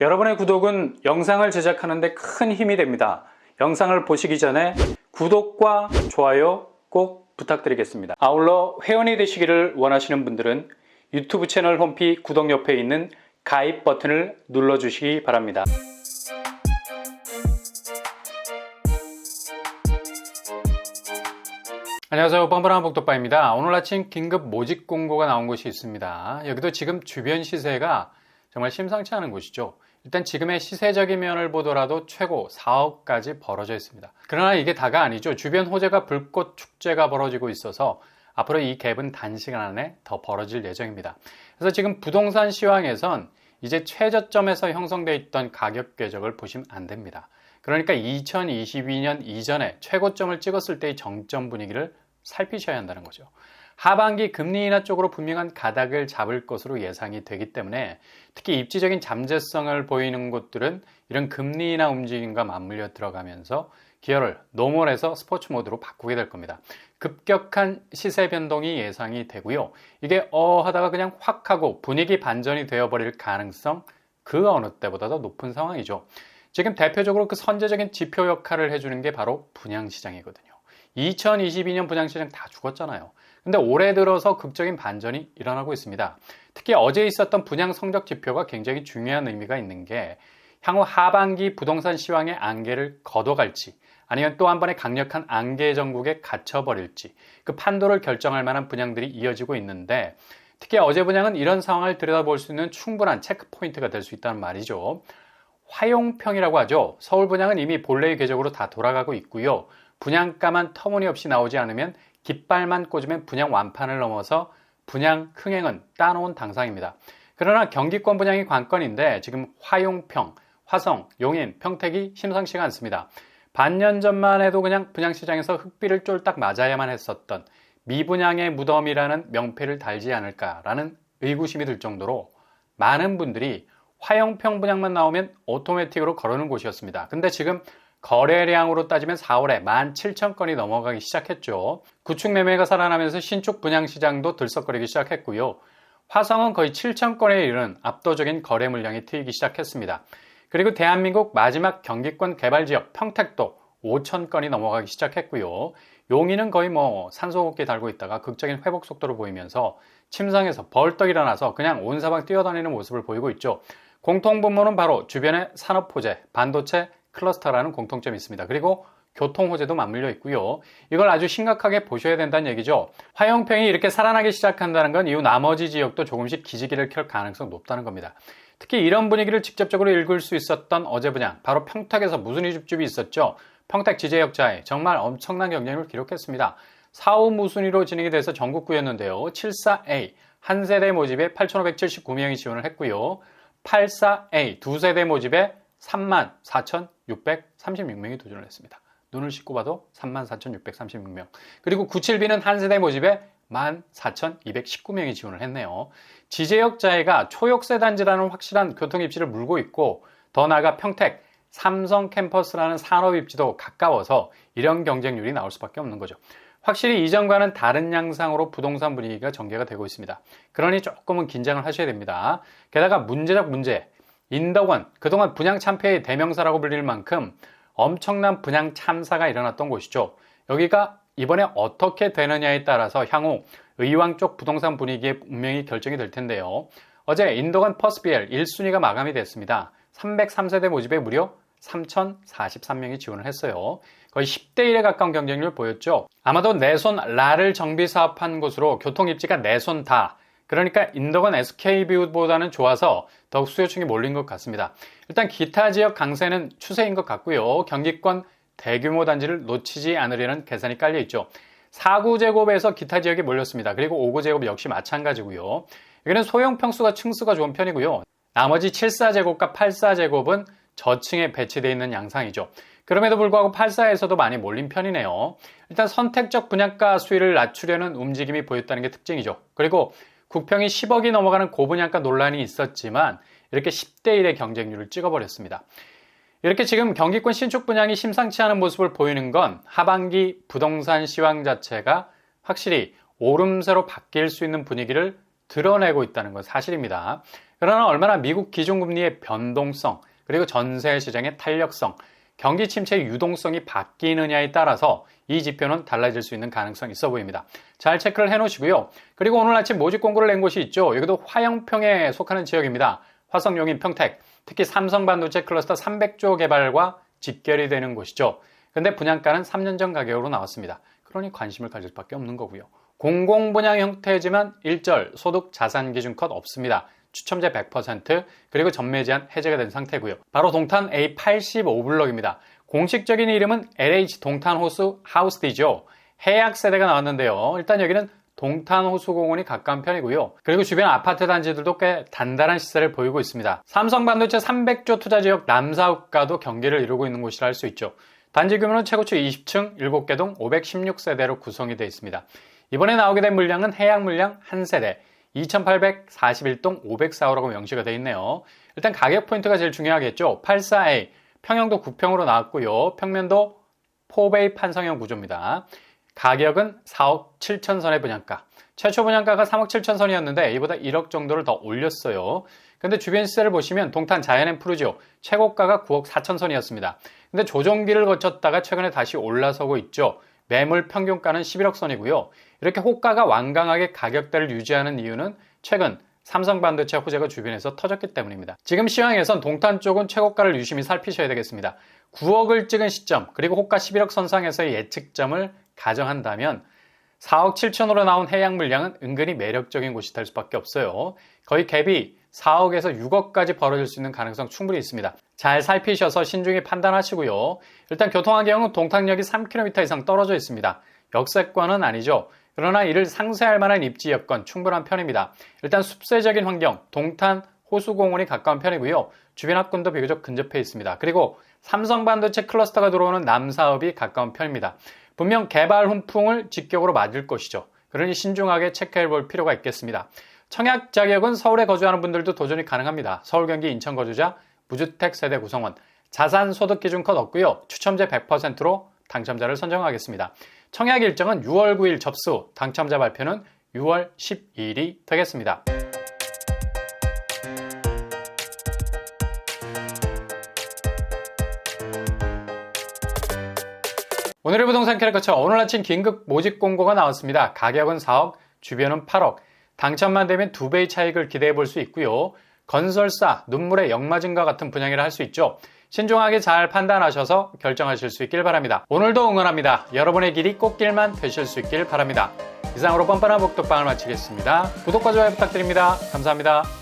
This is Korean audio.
여러분의 구독은 영상을 제작하는 데 큰 힘이 됩니다. 영상을 보시기 전에 구독과 좋아요 꼭 부탁드리겠습니다. 아울러 회원이 되시기를 원하시는 분들은 유튜브 채널 홈피 구독 옆에 있는 가입 버튼을 눌러주시기 바랍니다. 안녕하세요. 뻔뻔한 복덕바입니다. 오늘 아침 긴급 모집 공고가 나온 곳이 있습니다. 여기도 지금 주변 시세가 정말 심상치 않은 곳이죠. 일단 지금의 시세적인 면을 보더라도 최고 4억까지 벌어져 있습니다. 그러나 이게 다가 아니죠. 주변 호재가 불꽃 축제가 벌어지고 있어서 앞으로 이 갭은 단시간 안에 더 벌어질 예정입니다. 그래서 지금 부동산 시황에선 이제 최저점에서 형성되어 있던 가격 궤적을 보시면 안 됩니다. 그러니까 2022년 이전에 최고점을 찍었을 때의 정점 분위기를 살피셔야 한다는 거죠. 하반기 금리 인하 쪽으로 분명한 가닥을 잡을 것으로 예상이 되기 때문에 특히 입지적인 잠재성을 보이는 곳들은 이런 금리 인하 움직임과 맞물려 들어가면서 기어를 노멀에서 스포츠 모드로 바꾸게 될 겁니다. 급격한 시세 변동이 예상이 되고요. 이게 하다가 그냥 확 하고 분위기 반전이 되어버릴 가능성 그 어느 때보다도 높은 상황이죠. 지금 대표적으로 그 선제적인 지표 역할을 해주는 게 바로 분양시장이거든요. 2022년 분양시장 다 죽었잖아요. 근데 올해 들어서 극적인 반전이 일어나고 있습니다. 특히 어제 있었던 분양 성적 지표가 굉장히 중요한 의미가 있는 게 향후 하반기 부동산 시황의 안개를 걷어갈지 아니면 또 한 번의 강력한 안개 전국에 갇혀버릴지 그 판도를 결정할 만한 분양들이 이어지고 있는데 특히 어제 분양은 이런 상황을 들여다볼 수 있는 충분한 체크포인트가 될 수 있다는 말이죠. 화용평이라고 하죠. 서울 분양은 이미 본래의 궤적으로 다 돌아가고 있고요. 분양가만 터무니없이 나오지 않으면 깃발만 꽂으면 분양 완판을 넘어서 분양 흥행은 따놓은 당상입니다. 그러나 경기권 분양이 관건인데 지금 화용평, 화성, 용인, 평택이 심상치가 않습니다. 반년 전만 해도 그냥 분양시장에서 흑비를 쫄딱 맞아야만 했었던 미분양의 무덤이라는 명패를 달지 않을까라는 의구심이 들 정도로 많은 분들이 화용평 분양만 나오면 오토매틱으로 거르는 곳이었습니다. 근데 지금 거래량으로 따지면 4월에 17,000건이 넘어가기 시작했죠. 구축 매매가 살아나면서 신축 분양시장도 들썩거리기 시작했고요. 화성은 거의 7,000건에 이르는 압도적인 거래 물량이 트이기 시작했습니다. 그리고 대한민국 마지막 경기권 개발지역 평택도 5,000건이 넘어가기 시작했고요. 용인은 거의 산소호흡기 달고 있다가 극적인 회복 속도를 보이면서 침상에서 벌떡 일어나서 그냥 온 사방 뛰어다니는 모습을 보이고 있죠. 공통분모는 바로 주변의 산업호재, 반도체, 클러스터라는 공통점이 있습니다. 그리고 교통호재도 맞물려 있고요. 이걸 아주 심각하게 보셔야 된다는 얘기죠. 화용평이 이렇게 살아나기 시작한다는 건 이후 나머지 지역도 조금씩 기지개를 켤 가능성이 높다는 겁니다. 특히 이런 분위기를 직접적으로 읽을 수 있었던 어제 분양, 바로 평택에서 무슨 이줍줍이 있었죠. 평택 지제역자에 정말 엄청난 경쟁을 기록했습니다. 4호 무순위로 진행이 돼서 전국구였는데요. 74A 한 세대 모집에 8,579명이 지원을 했고요. 84A 두 세대 모집에 34,636명이 도전을 했습니다. 눈을 씻고 봐도 34,636명. 그리고 97B는 한 세대 모집에 14,219명이 지원을 했네요. 지제역자해가 초역세 단지라는 확실한 교통 입지를 물고 있고 더 나아가 평택 삼성 캠퍼스라는 산업 입지도 가까워서 이런 경쟁률이 나올 수밖에 없는 거죠. 확실히 이전과는 다른 양상으로 부동산 분위기가 전개가 되고 있습니다. 그러니 조금은 긴장을 하셔야 됩니다. 게다가 문제적 문제, 인덕원, 그동안 분양 참패의 대명사라고 불릴 만큼 엄청난 분양 참사가 일어났던 곳이죠. 여기가 이번에 어떻게 되느냐에 따라서 향후 의왕 쪽 부동산 분위기의 운명이 결정이 될 텐데요. 어제 인덕원 퍼스비엘 1순위가 마감이 됐습니다. 303세대 모집에 무려 3,043명이 지원을 했어요. 거의 10대 1에 가까운 경쟁률을 보였죠. 아마도 내 손 라를 정비 사업한 곳으로 교통 입지가 내 손 다. 그러니까 인덕원 SK뷰보다는 좋아서 더욱 수요층이 몰린 것 같습니다. 일단 기타 지역 강세는 추세인 것 같고요. 경기권 대규모 단지를 놓치지 않으려는 계산이 깔려 있죠. 4구제곱에서 기타 지역이 몰렸습니다. 그리고 5구제곱 역시 마찬가지고요. 여기는 소형 평수가 층수가 좋은 편이고요. 나머지 74제곱과 84제곱은 저층에 배치되어 있는 양상이죠. 그럼에도 불구하고 84에서도 많이 몰린 편이네요. 일단 선택적 분양가 수위를 낮추려는 움직임이 보였다는 게 특징이죠. 그리고 국평이 10억이 넘어가는 고분양가 논란이 있었지만 이렇게 10대 1의 경쟁률을 찍어버렸습니다. 이렇게 지금 경기권 신축 분양이 심상치 않은 모습을 보이는 건 하반기 부동산 시황 자체가 확실히 오름세로 바뀔 수 있는 분위기를 드러내고 있다는 건 사실입니다. 그러나 얼마나 미국 기준금리의 변동성, 그리고 전세 시장의 탄력성, 경기 침체의 유동성이 바뀌느냐에 따라서 이 지표는 달라질 수 있는 가능성이 있어 보입니다. 잘 체크를 해 놓으시고요. 그리고 오늘 아침 모집 공고를 낸 곳이 있죠. 여기도 화형평에 속하는 지역입니다. 화성용인 평택, 특히 삼성 반도체 클러스터 300조 개발과 직결이 되는 곳이죠. 근데 분양가는 3년 전 가격으로 나왔습니다. 그러니 관심을 가질 수밖에 없는 거고요. 공공분양 형태지만 일절 소득 자산 기준 컷 없습니다. 추첨제 100%, 그리고 전매 제한 해제가 된 상태고요. 바로 동탄 A85블럭입니다. 공식적인 이름은 LH 동탄호수 하우스디죠. 해약 세대가 나왔는데요. 일단 여기는 동탄호수공원이 가까운 편이고요. 그리고 주변 아파트 단지들도 꽤 단단한 시세를 보이고 있습니다. 삼성 반도체 300조 투자 지역 남사읍과도 경계를 이루고 있는 곳이라 할 수 있죠. 단지 규모는 최고층 20층 7개 동 516세대로 구성이 되어 있습니다. 이번에 나오게 된 물량은 해약 물량 1세대, 2841동 504호라고 명시가 되어 있네요. 일단 가격 포인트가 제일 중요하겠죠. 84A, 평형도 9평으로 나왔고요. 평면도 4베이 판성형 구조입니다. 가격은 4억 7천 선의 분양가. 최초 분양가가 3억 7천 선이었는데 이보다 1억 정도를 더 올렸어요. 근데 주변 시세를 보시면 동탄 자이언 프루지오 최고가가 9억 4천 선이었습니다. 근데 조정기를 거쳤다가 최근에 다시 올라서고 있죠. 매물 평균가는 11억 선이고요. 이렇게 호가가 완강하게 가격대를 유지하는 이유는 최근 삼성 반도체 호재가 주변에서 터졌기 때문입니다. 지금 시황에선 동탄 쪽은 최고가를 유심히 살피셔야 되겠습니다. 9억을 찍은 시점, 그리고 호가 11억 선상에서의 예측점을 가정한다면 4억 7천으로 나온 해약 물량은 은근히 매력적인 곳이 될 수밖에 없어요. 거의 갭이 4억에서 6억까지 벌어질 수 있는 가능성 충분히 있습니다. 잘 살피셔서 신중히 판단하시고요. 일단 교통환경은 동탄역이 3km 이상 떨어져 있습니다. 역세권은 아니죠. 그러나 이를 상쇄할 만한 입지 여건 충분한 편입니다. 일단 숲세적인 환경, 동탄 호수공원이 가까운 편이고요. 주변 학군도 비교적 근접해 있습니다. 그리고 삼성 반도체 클러스터가 들어오는 남사읍이 가까운 편입니다. 분명 개발 훈풍을 직격으로 맞을 것이죠. 그러니 신중하게 체크해 볼 필요가 있겠습니다. 청약 자격은 서울에 거주하는 분들도 도전이 가능합니다. 서울, 경기, 인천 거주자, 무주택 세대 구성원, 자산 소득 기준 컷 없고요. 추첨제 100%로 당첨자를 선정하겠습니다. 청약 일정은 6월 9일 접수, 당첨자 발표는 6월 12일이 되겠습니다. 오늘의 부동산 캐릭터처 오늘 아침 긴급 모집 공고가 나왔습니다. 가격은 4억, 주변은 8억. 당첨만 되면 2배의 차익을 기대해 볼 수 있고요. 건설사, 눈물의 역마진과 같은 분양이라 할 수 있죠. 신중하게 잘 판단하셔서 결정하실 수 있길 바랍니다. 오늘도 응원합니다. 여러분의 길이 꽃길만 되실 수 있길 바랍니다. 이상으로 뻔뻔한 복덕방을 마치겠습니다. 구독과 좋아요 부탁드립니다. 감사합니다.